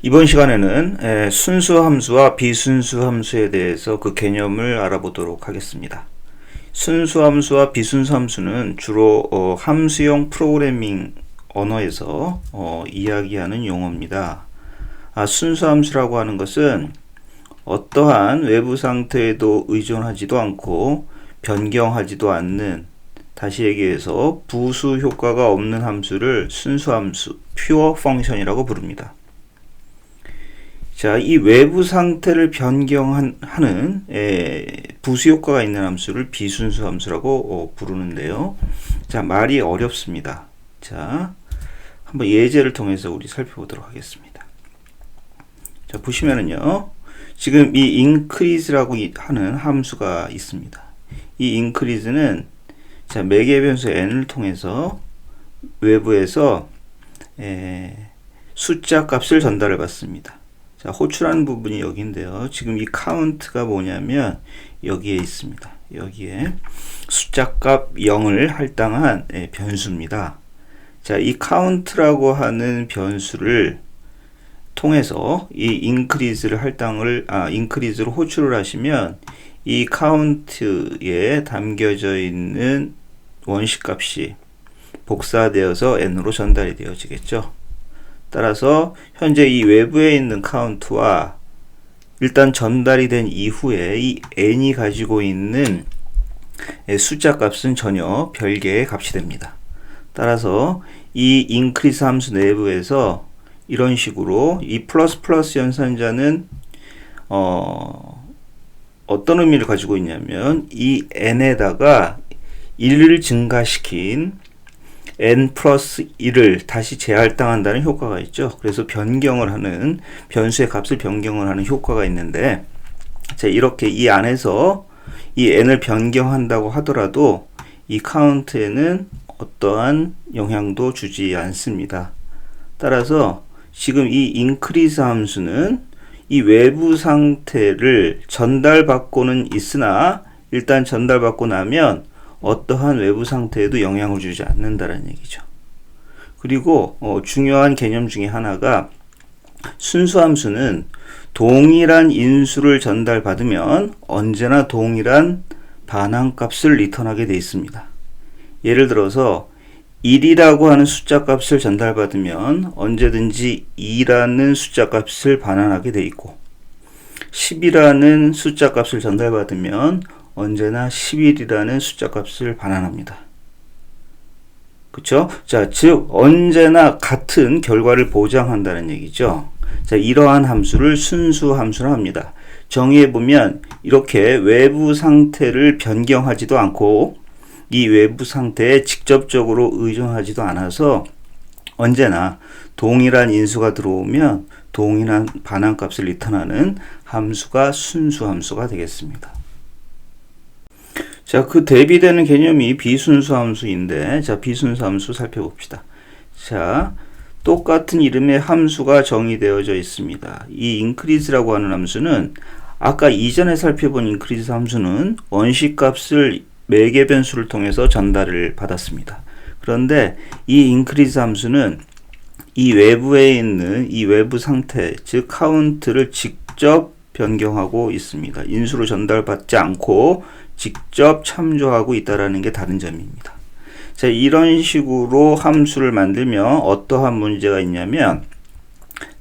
이번 시간에는 순수 함수와 비순수 함수에 대해서 그 개념을 알아보도록 하겠습니다. 순수 함수와 비순수 함수는 주로 함수형 프로그래밍 언어에서 이야기하는 용어입니다. 순수 함수라고 하는 것은 어떠한 외부 상태에도 의존하지도 않고 변경하지도 않는, 다시 얘기해서 부수 효과가 없는 함수를 순수 함수, 퓨어 펑션이라고 부릅니다. 자, 이 외부 상태를 변경하는 부수 효과가 있는 함수를 비순수 함수라고 부르는데요. 자, 말이 어렵습니다. 자, 한번 예제를 통해서 우리 살펴보도록 하겠습니다. 자, 보시면은요, 지금 이 increase라고 하는 함수가 있습니다. 이 increase는 자, 매개 변수 n을 통해서 외부에서 숫자 값을 전달해 받습니다. 자, 호출하는 부분이 여기인데요. 지금 이 카운트가 뭐냐면 여기에 있습니다. 여기에 숫자 값 0을 할당한 변수입니다. 자, 이 카운트라고 하는 변수를 통해서 이 increase를 increase로 호출을 하시면 이 카운트에 담겨져 있는 원식 값이 복사되어서 n으로 전달이 되어지겠죠. 따라서 현재 이 외부에 있는 카운트와 일단 전달이 된 이후에 이 n이 가지고 있는 숫자 값은 전혀 별개의 값이 됩니다. 따라서 이 increase 함수 내부에서 이런 식으로 이 플러스 연산자는 어떤 의미를 가지고 있냐면 이 n에다가 1을 증가시킨 n 플러스 1을 다시 재할당한다는 효과가 있죠. 그래서 변경을 하는, 변수의 값을 변경을 하는 효과가 있는데, 자, 이렇게 이 안에서 이 n을 변경한다고 하더라도 이 카운트에는 어떠한 영향도 주지 않습니다. 따라서 지금 이 increase 함수는 이 외부 상태를 전달받고는 있으나 일단 전달받고 나면 어떠한 외부 상태에도 영향을 주지 않는다는 얘기죠. 그리고 중요한 개념 중에 하나가 순수 함수는 동일한 인수를 전달받으면 언제나 동일한 반환값을 리턴하게 되어 있습니다. 예를 들어서 1이라고 하는 숫자 값을 전달받으면 언제든지 2라는 숫자 값을 반환하게 되어 있고, 10이라는 숫자 값을 전달받으면 언제나 11이라는 숫자 값을 반환합니다. 그쵸? 자, 즉 언제나 같은 결과를 보장한다는 얘기죠. 자, 이러한 함수를 순수 함수라 합니다. 정의해 보면 이렇게 외부 상태를 변경하지도 않고 이 외부 상태에 직접적으로 의존하지도 않아서 언제나 동일한 인수가 들어오면 동일한 반환값을 리턴하는 함수가 순수 함수가 되겠습니다. 자, 그 대비되는 개념이 비순수 함수인데, 자, 비순수 함수 살펴봅시다. 자, 똑같은 이름의 함수가 정의되어져 있습니다. 이 increase라고 하는 함수는 아까 이전에 살펴본 increase 함수는 원식 값을 매개 변수를 통해서 전달을 받았습니다. 그런데 이 increase 함수는 이 외부에 있는 이 외부 상태, 즉 카운트를 직접 변경하고 있습니다. 인수로 전달받지 않고 직접 참조하고 있다는 게 다른 점입니다. 자, 이런 식으로 함수를 만들면 어떠한 문제가 있냐면,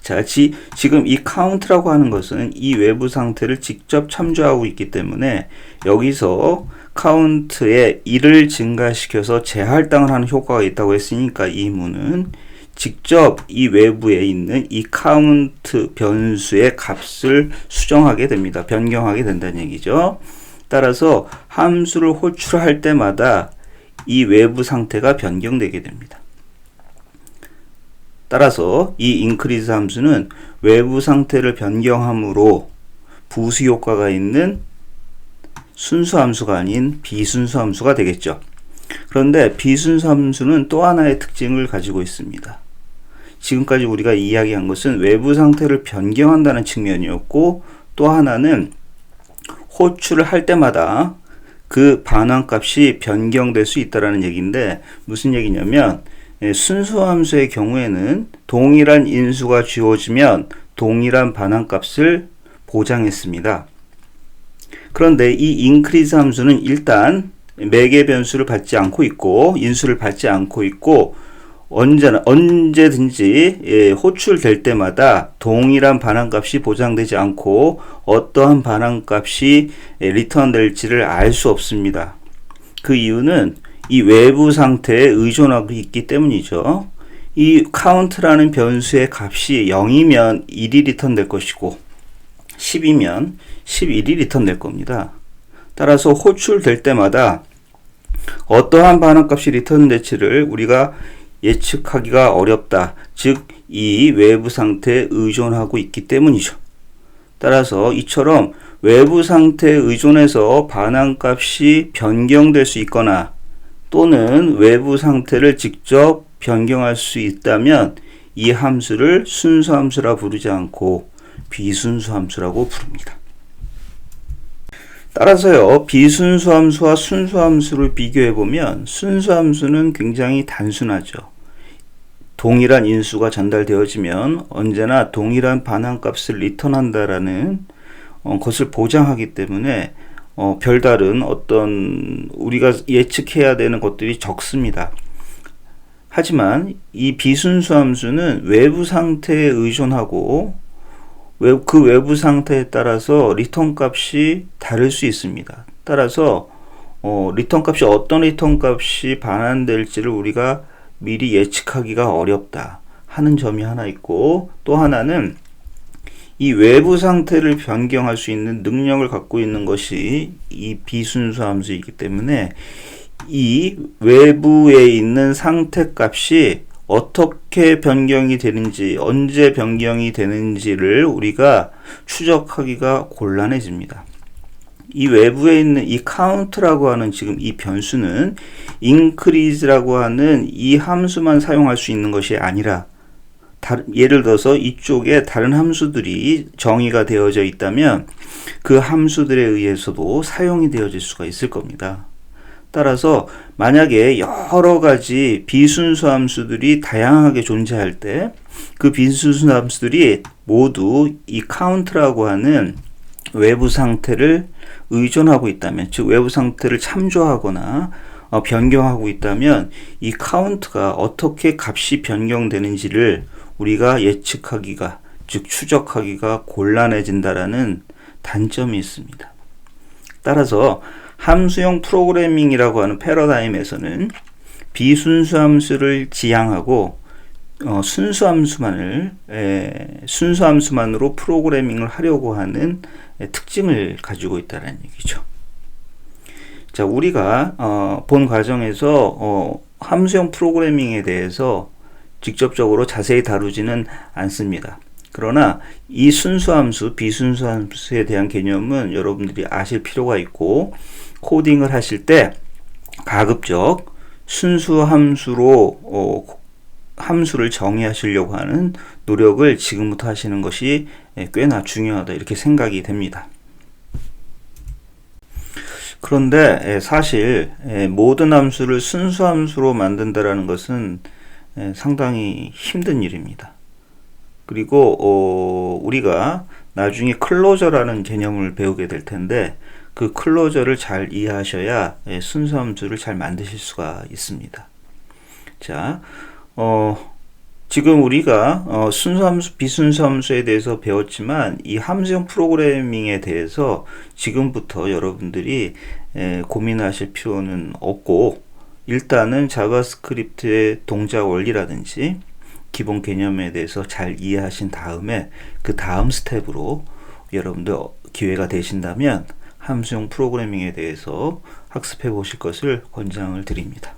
자, 지금 이 카운트라고 하는 것은 이 외부 상태를 직접 참조하고 있기 때문에 여기서 카운트에 1을 증가시켜서 재할당을 하는 효과가 있다고 했으니까 이 문은 직접 이 외부에 있는 이 카운트 변수의 값을 수정하게 됩니다. 변경하게 된다는 얘기죠. 따라서 함수를 호출할 때마다 이 외부 상태가 변경되게 됩니다. 따라서 이 increase 함수는 외부 상태를 변경함으로 부수 효과가 있는 순수 함수가 아닌 비순수 함수가 되겠죠. 그런데 비순수 함수는 또 하나의 특징을 가지고 있습니다. 지금까지 우리가 이야기한 것은 외부 상태를 변경한다는 측면이었고, 또 하나는 호출을 할 때마다 그 반환값이 변경될 수 있다는 얘기인데, 무슨 얘기냐면 순수함수의 경우에는 동일한 인수가 주어지면 동일한 반환값을 보장했습니다. 그런데 이 increase 함수는 일단 매개 변수를 받지 않고 있고 인수를 받지 않고 있고 언제든지 호출될 때마다 동일한 반환값이 보장되지 않고 어떠한 반환값이 리턴될지를 알 수 없습니다. 그 이유는 이 외부 상태에 의존하고 있기 때문이죠. 이 count라는 변수의 값이 0이면 1이 리턴될 것이고 10이면 11이 리턴될 겁니다. 따라서 호출될 때마다 어떠한 반환값이 리턴될지를 우리가 예측하기가 어렵다. 즉, 이 외부 상태에 의존하고 있기 때문이죠. 따라서 이처럼 외부 상태에 의존해서 반환값이 변경될 수 있거나 또는 외부 상태를 직접 변경할 수 있다면 이 함수를 순수함수라 부르지 않고 비순수함수라고 부릅니다. 따라서요, 비순수함수와 순수함수를 비교해보면 순수함수는 굉장히 단순하죠. 동일한 인수가 전달되어지면 언제나 동일한 반환값을 리턴한다라는 것을 보장하기 때문에 별다른 어떤 우리가 예측해야 되는 것들이 적습니다. 하지만 이 비순수함수는 외부 상태에 의존하고 그 외부 상태에 따라서 리턴 값이 다를 수 있습니다. 따라서 리턴 값이 어떤 리턴 값이 반환될지를 우리가 미리 예측하기가 어렵다 하는 점이 하나 있고, 또 하나는 이 외부 상태를 변경할 수 있는 능력을 갖고 있는 것이 이 비순수 함수이기 때문에 이 외부에 있는 상태 값이 어떻게 변경이 되는지, 언제 변경이 되는지를 우리가 추적하기가 곤란해집니다. 이 외부에 있는 이 count라고 하는 지금 이 변수는 increase라고 하는 이 함수만 사용할 수 있는 것이 아니라 예를 들어서 이쪽에 다른 함수들이 정의가 되어져 있다면 그 함수들에 의해서도 사용이 되어질 수가 있을 겁니다. 따라서 만약에 여러 가지 비순수 함수들이 다양하게 존재할 때 그 비순수 함수들이 모두 이 count라고 하는 외부 상태를 의존하고 있다면, 즉 외부 상태를 참조하거나 변경하고 있다면 이 count가 어떻게 값이 변경되는지를 우리가 예측하기가, 즉 추적하기가 곤란해진다라는 단점이 있습니다. 따라서 함수형 프로그래밍이라고 하는 패러다임에서는 비순수 함수를 지향하고 순수 함수만으로 프로그래밍을 하려고 하는 특징을 가지고 있다는 얘기죠. 자, 우리가 본 과정에서 함수형 프로그래밍에 대해서 직접적으로 자세히 다루지는 않습니다. 그러나 이 순수함수, 비순수함수에 대한 개념은 여러분들이 아실 필요가 있고, 코딩을 하실 때 가급적 순수함수로 함수를 정의하시려고 하는 노력을 지금부터 하시는 것이 꽤나 중요하다, 이렇게 생각이 됩니다. 그런데 사실 모든 함수를 순수함수로 만든다라는 것은 상당히 힘든 일입니다. 그리고 우리가 나중에 클로저라는 개념을 배우게 될 텐데 그 클로저를 잘 이해하셔야 순수함수를 잘 만드실 수가 있습니다. 자, 지금 우리가 순수함수, 비순수함수에 대해서 배웠지만 이 함수형 프로그래밍에 대해서 지금부터 여러분들이 고민하실 필요는 없고, 일단은 자바스크립트의 동작 원리라든지 기본 개념에 대해서 잘 이해하신 다음에 그 다음 스텝으로 여러분들 기회가 되신다면 함수형 프로그래밍에 대해서 학습해 보실 것을 권장을 드립니다.